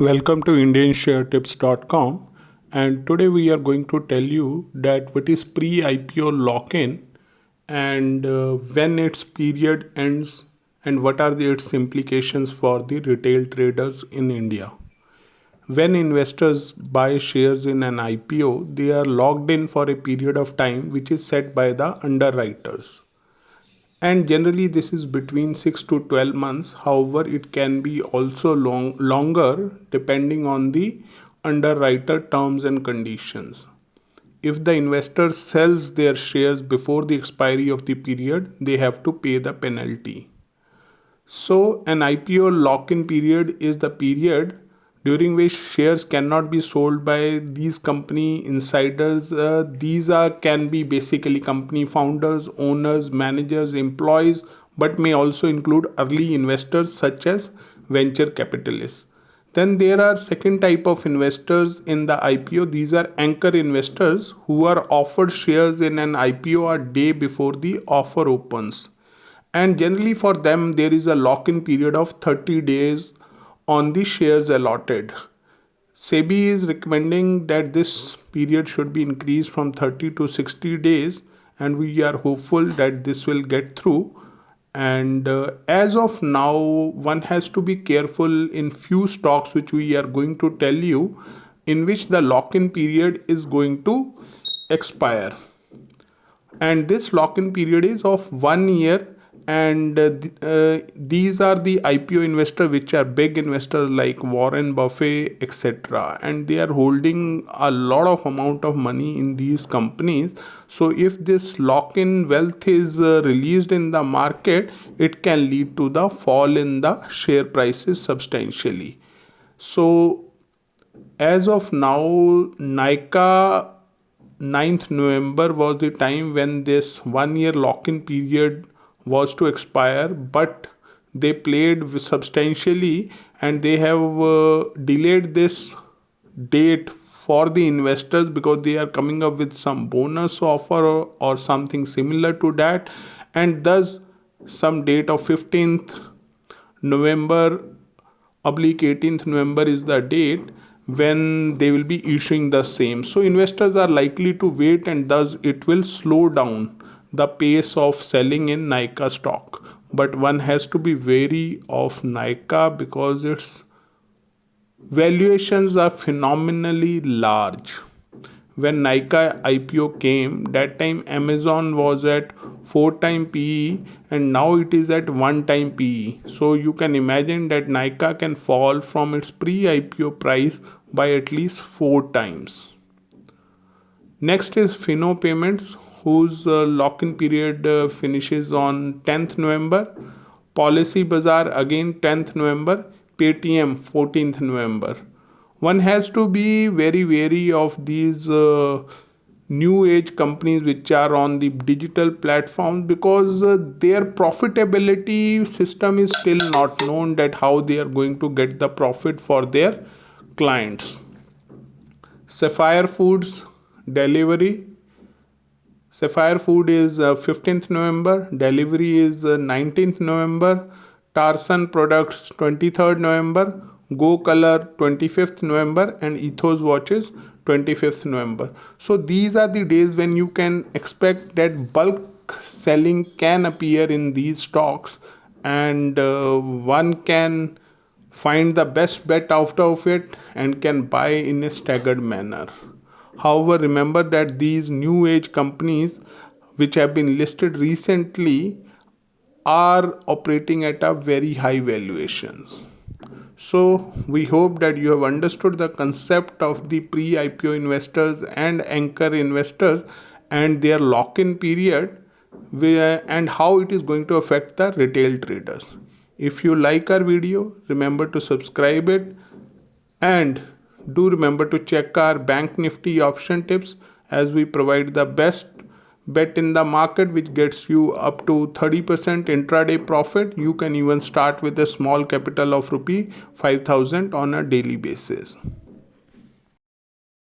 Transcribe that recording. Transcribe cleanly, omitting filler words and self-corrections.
Welcome to IndianShareTips.com, and today we are going to tell you that what is pre-IPO lock-in and when its period ends and what are its implications for the retail traders in India. When investors buy shares in an IPO, they are locked in for a period of time which is set by the underwriters. And generally this is between 6 to 12 months. However, it can be also longer depending on the underwriter terms and conditions. If the investor sells their shares before the expiry of the period, they have to pay the penalty. So an IPO lock-in period is the period during which shares cannot be sold by these company insiders. These can be basically company founders, owners, managers, employees, but may also include early investors such as venture capitalists. Then there are second type of investors in the IPO. These are anchor investors who are offered shares in an IPO a day before the offer opens. And generally for them there is a lock-in period of 30 days on the shares allotted. SEBI is recommending that this period should be increased from 30 to 60 days, and we are hopeful that this will get through. And as of now, one has to be careful in few stocks which we are going to tell you, in which the lock-in period is going to expire. And this lock-in period is of 1 year, and these are the IPO investors which are big investors like Warren Buffett, etc., and they are holding a lot of amount of money in these companies. So if this lock-in wealth is released in the market, it can lead to the fall in the share prices substantially. So as of now, Nykaa 9th November was the time when this 1 year lock-in period was to expire, but they played substantially and they have delayed this date for the investors because they are coming up with some bonus offer or something similar to that, and thus some date of 15th November oblique 18th November is the date when they will be issuing the same. So investors are likely to wait, and thus it will slow down the pace of selling in Nykaa stock. But one has to be wary of Nykaa because its valuations are phenomenally large. When Nykaa IPO came, that time Amazon was at 4x PE and now it is at 1x PE. So you can imagine that Nykaa can fall from its pre-IPO price by at least 4 times. Next is Fino Payments, whose lock-in period finishes on 10th November. Policy Bazaar again 10th November. Paytm 14th November. One has to be very wary of these new age companies which are on the digital platforms because their profitability system is still not known, that how they are going to get the profit for their clients. Sapphire Foods delivery. Sapphire Food is 15th November. Delivery is 19th November. Tarsan Products 23rd November. Go Color 25th November, and Ethos Watches 25th November. So these are the days when you can expect that bulk selling can appear in these stocks, and one can find the best bet out of it and can buy in a staggered manner. However, remember that these new age companies which have been listed recently are operating at a very high valuations. So we hope that you have understood the concept of the pre-IPO investors and anchor investors and their lock-in period and how it is going to affect the retail traders. If you like our video, remember to subscribe it, and do remember to check our Bank Nifty option tips, as we provide the best bet in the market which gets you up to 30% intraday profit. You can even start with a small capital of rupee 5,000 on a daily basis.